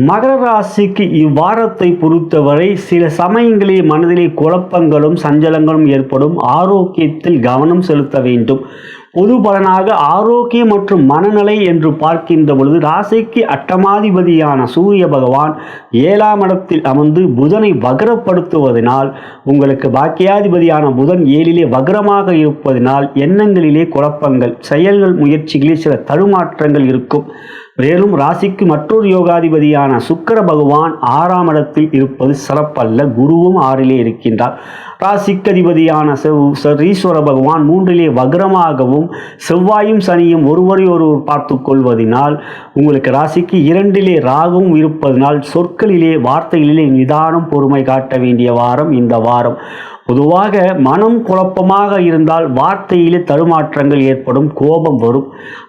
மகர ராசிக்கு இவ்வாரத்தை பொறுத்தவரை சில சமயங்களில் மனதிலே குழப்பங்களும் சஞ்சலங்களும் ஏற்படும். ஆரோக்கியத்தில் கவனம் செலுத்த வேண்டும். பொது பலனாக ஆரோக்கியம் மற்றும் மனநிலை என்று பார்க்கின்ற பொழுது ராசிக்கு அட்டமாதிபதியான சூரிய பகவான் 7ஆம் இடத்தில் அமர்ந்து புதனை வக்ரப்படுத்துவதனால் உங்களுக்கு பாக்கியாதிபதியான புதன் 7லே வக்ரமாக இருப்பதனால் எண்ணங்களிலே குழப்பங்கள், செயல்கள், முயற்சிகளில் சில தடுமாற்றங்கள் இருக்கும். மேலும் ராசிக்கு மற்றொரு யோகாதிபதியான சுக்கிர பகவான் 6ஆம் இடத்தில் இருப்பது சிறப்பல்ல. குருவும் 6லே இருக்கின்றார். ராசிக்கு அதிபதியான ஈஸ்வர பகவான் 3லே வக்ரமாகவும் செவ்வாயும் சனியும் ஒருவரை ஒருவர் பார்த்து கொள்வதனால் உங்களுக்கு ராசிக்கு 2லே ராகுவும் இருப்பதனால் சொற்களிலே வார்த்தைகளிலே நிதானம் பொறுமை காட்ட வேண்டிய வாரம் இந்த வாரம். பொதுவாக மனம் குழப்பமாக இருந்தால் வார்த்தையிலே தடுமாற்றங்கள் ஏற்படும், கோபம் வரும்.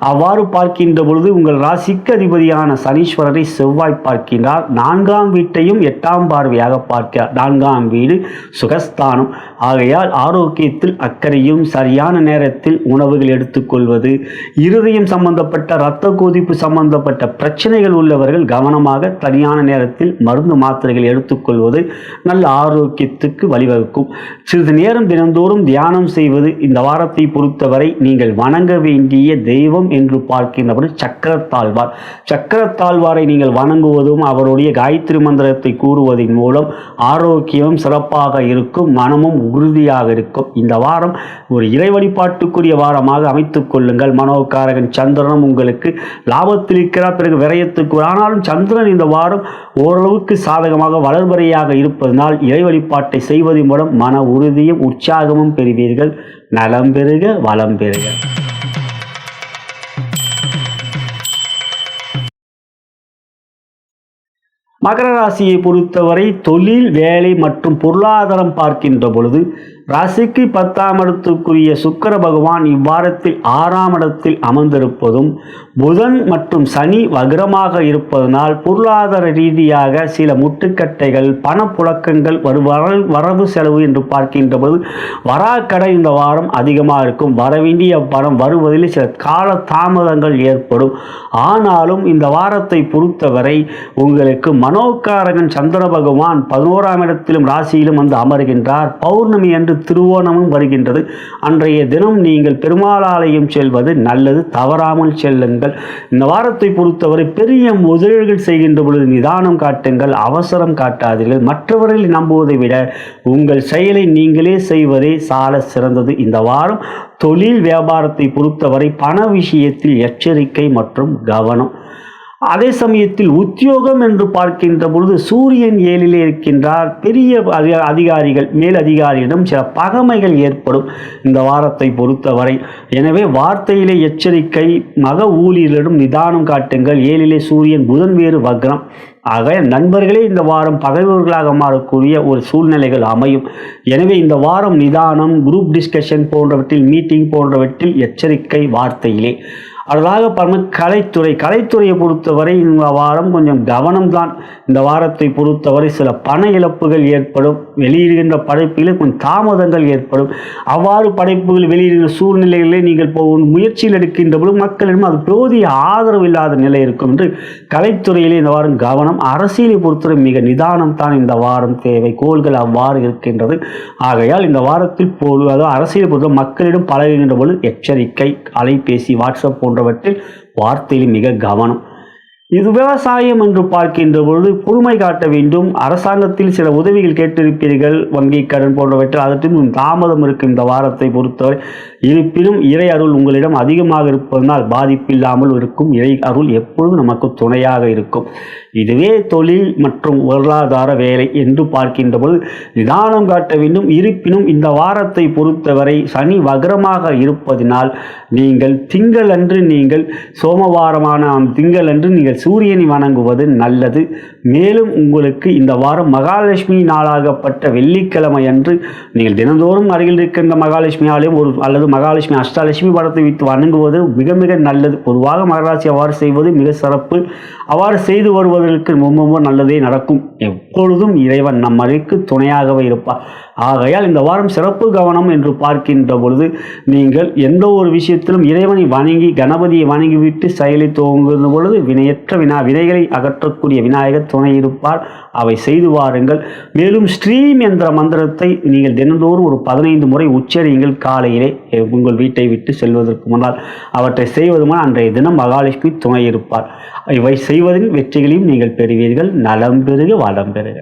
அவ்வாறு பார்க்கின்ற பொழுது உங்கள் ராசிக்கு அதிபதியான சனீஸ்வரரை செவ்வாய் பார்க்கின்றார். 4ஆம் வீட்டையும் 8ஆம் பார்வையாக பார்க்கிறார். 4ஆம் வீடு சுகஸ்தானம். ஆகையால் ஆரோக்கியத்தில் அக்கறையும் சரியான நேரத்தில் உணவுகள் எடுத்துக்கொள்வது, இருதயம் சம்பந்தப்பட்ட இரத்த கொதிப்பு சம்பந்தப்பட்ட பிரச்சனைகள் உள்ளவர்கள் கவனமாக சரியான நேரத்தில் மருந்து மாத்திரைகள் எடுத்துக்கொள்வது நல்ல ஆரோக்கியத்துக்கு வழிவகுக்கும். சிறிது நேரம் தினந்தோறும் தியானம் செய்வது. இந்த வாரத்தை பொறுத்தவரை நீங்கள் வணங்க வேண்டிய தெய்வம் என்று பார்க்கின்றபடி சக்கரத்தாழ்வார். சக்கரத்தாழ்வாரை நீங்கள் வணங்குவதும் அவருடைய காயத்ரி மந்திரத்தை கூறுவதன் மூலம் ஆரோக்கியமும் சிறப்பாக இருக்கும், மனமும் உறுதியாக இருக்கும். இந்த வாரம் ஒரு இறை வழிபாட்டுக்குரிய வாரமாக அமைத்துக் கொள்ளுங்கள். மனோகாரகன் சந்திரனும் உங்களுக்கு லாபத்தில் இருக்கிறார், பிறகு விரயத்துக்கு. ஆனாலும் சந்திரன் இந்த வாரம் ஓரளவுக்கு சாதகமாக வளர்வரையாக இருப்பதனால் இறை வழிபாட்டை செய்வதன் மூலம் மன உறுதியும் உற்சாகமும் பெறுவீர்கள். நலம் பெறுக, வளம் பெறுக. மகர ராசியை பொறுத்தவரை தொழில், வேலை மற்றும் பொருளாதாரம் பார்க்கின்ற பொழுது ராசிக்கு 10ஆம் இடத்துக்குரிய சுக்கிர பகவான் இவ்வாரத்தில் 6ஆம் இடத்தில் அமர்ந்திருப்பதும் புதன் மற்றும் சனி வக்ரமாக இருப்பதனால் பொருளாதார ரீதியாக சில முட்டுக்கட்டைகள், பணப்புழக்கங்கள், வரவு செலவு என்று பார்க்கின்ற பொழுது வராக்கடை இந்த வாரம் அதிகமாக இருக்கும். வரவேண்டிய பணம் வருவதில் சில கால தாமதங்கள் ஏற்படும். ஆனாலும் இந்த வாரத்தை பொறுத்தவரை உங்களுக்கு மனோகாரகன் சந்திர பகவான் 11ஆம் இடத்திலும் ராசியிலும் வந்து அமர்கின்றார். பௌர்ணமி என்று திருவோணமும் வருகின்றது. அன்றைய தினம் நீங்கள் பெருமாள் ஆலயம் செல்வது நல்லது, தவறாமல் செல்லுங்கள். இந்த வாரத்தை பொறுத்தவரை பெரிய முதலீடுகள் செய்கின்ற பொழுது நிதானம் காட்டுங்கள், அவசரம் காட்டாதீர்கள். மற்றவர்களை நம்புவதை விட உங்கள் செயலை நீங்களே செய்வதே சால சிறந்தது. இந்த வாரம் தொழில் வியாபாரத்தை பொறுத்தவரை பண விஷயத்தில் எச்சரிக்கை மற்றும் கவனம். அதே சமயத்தில் உத்தியோகம் என்று பார்க்கின்ற பொழுது சூரியன் 7லே இருக்கின்றார். பெரிய அதிகாரிகள், மேல் அதிகாரியிடம் சில பகைமைகள் ஏற்படும் இந்த வாரத்தை பொறுத்தவரை. எனவே வார்த்தையிலே எச்சரிக்கை, மக ஊழியர்களிடம் நிதானம் காட்டுங்கள். 7லே சூரியன், புதன் வேறு வக்ரம். ஆக நண்பர்களே இந்த வாரம் பகைவர்களாக மாறக்கூடிய ஒரு சூழ்நிலைகள் அமையும். எனவே இந்த வாரம் நிதானம், குரூப் டிஸ்கஷன் போன்றவற்றில், மீட்டிங் போன்றவற்றில் எச்சரிக்கை வார்த்தையிலே. அடுத்ததாக கலைத்துறையை பொறுத்தவரை இந்த வாரம் கொஞ்சம் கவனம்தான். இந்த வாரத்தை பொறுத்தவரை சில பண இழப்புகள் ஏற்படும். வெளியிடுகின்ற படைப்புகளில் கொஞ்சம் தாமதங்கள் ஏற்படும். அவ்வாறு படைப்புகள் வெளியிடுகிற சூழ்நிலைகளிலே நீங்கள் முயற்சியில் எடுக்கின்ற பொழுது மக்களிடம் அது போதிய ஆதரவு இல்லாத நிலை இருக்கும் என்று கலைத்துறையிலே இந்த வாரம் கவனம். அரசியலை பொறுத்தவரை மிக நிதானம் தான் இந்த வாரம் தேவை. கோள்கள் அவ்வாறு இருக்கின்றது. ஆகையால் இந்த வாரத்தில் அரசியலை பொறுத்தவரை மக்களிடம் பழகுகின்ற பொழுது எச்சரிக்கை. அலைபேசி, வாட்ஸ்அப் போன்றவற்றில் வார்த்தையில் மிக கவனம். இது விவசாயம் என்று பார்க்கின்ற பொழுது பொறுமை காட்ட வேண்டும். அரசாங்கத்தில் சில உதவிகள் கேட்டிருப்பீர்கள், வங்கி கடன் போன்றவற்றில் அதற்கும் தாமதம் இருக்கும் இந்த வாரத்தை பொறுத்தவரை. இருப்பினும் இறை அருள் உங்களிடம் அதிகமாக இருப்பதனால் பாதிப்பில்லாமல் இருக்கும். இறை அருள் எப்பொழுதும் நமக்கு துணையாக இருக்கும். இதுவே தொழில் மற்றும் பொருளாதார வேலை என்று பார்க்கின்ற பொழுது நிதானம் காட்ட வேண்டும். இருப்பினும் இந்த வாரத்தை பொறுத்தவரை சனி வக்ரமாக இருப்பதனால் நீங்கள் திங்களன்று, நீங்கள் சோமவாரமான திங்களன்று நீங்கள் சூரியனை வணங்குவது நல்லது. மேலும் உங்களுக்கு இந்த வாரம் மகாலட்சுமி நாளாகப்பட்ட வெள்ளிக்கிழமை அன்று நீங்கள் தினந்தோறும் அருகில் இருக்கின்ற மகாலட்சுமி ஆலயம் அல்லது மகாலட்சுமி அஷ்டலட்சுமி படத்தை வைத்து வணங்குவது மிக மிக நல்லது. பொதுவாக மகராசி அவ்வாறு செய்வது மிக சிறப்பு. அவ்வாறு செய்து வருவதற்கு ரொம்ப நல்லதே நடக்கும். எப்பொழுதும் இறைவன் நம்மளுக்கு துணையாகவே இருப்பார். ஆகையால் இந்த வாரம் சிறப்பு கவனம் என்று பார்க்கின்ற பொழுது நீங்கள் எந்த ஒரு விஷயத்திலும் இறைவனை வணங்கி கணபதியை வணங்கிவிட்டு செயலை துவங்குகின்ற பொழுது வினைகளை அகற்றக்கூடிய விநாயகர் துணை இருப்பார். அவை செய்து வாருங்கள். மேலும் ஸ்ரீம் என்ற மந்திரத்தை நீங்கள் தினந்தோறும் ஒரு 15 முறை உச்சரியுங்கள். காலையிலே உங்கள் வீட்டை விட்டு செல்வதற்கு முன்னால் அவற்றை செய்வதுமான அன்றைய தினம் மகாலட்சுமி துணை இருப்பார். இவை செய்வதின் வெற்றிகளையும் நீங்கள் பெறுவீர்கள். நலம் பெறுக, வளம் பெறுக.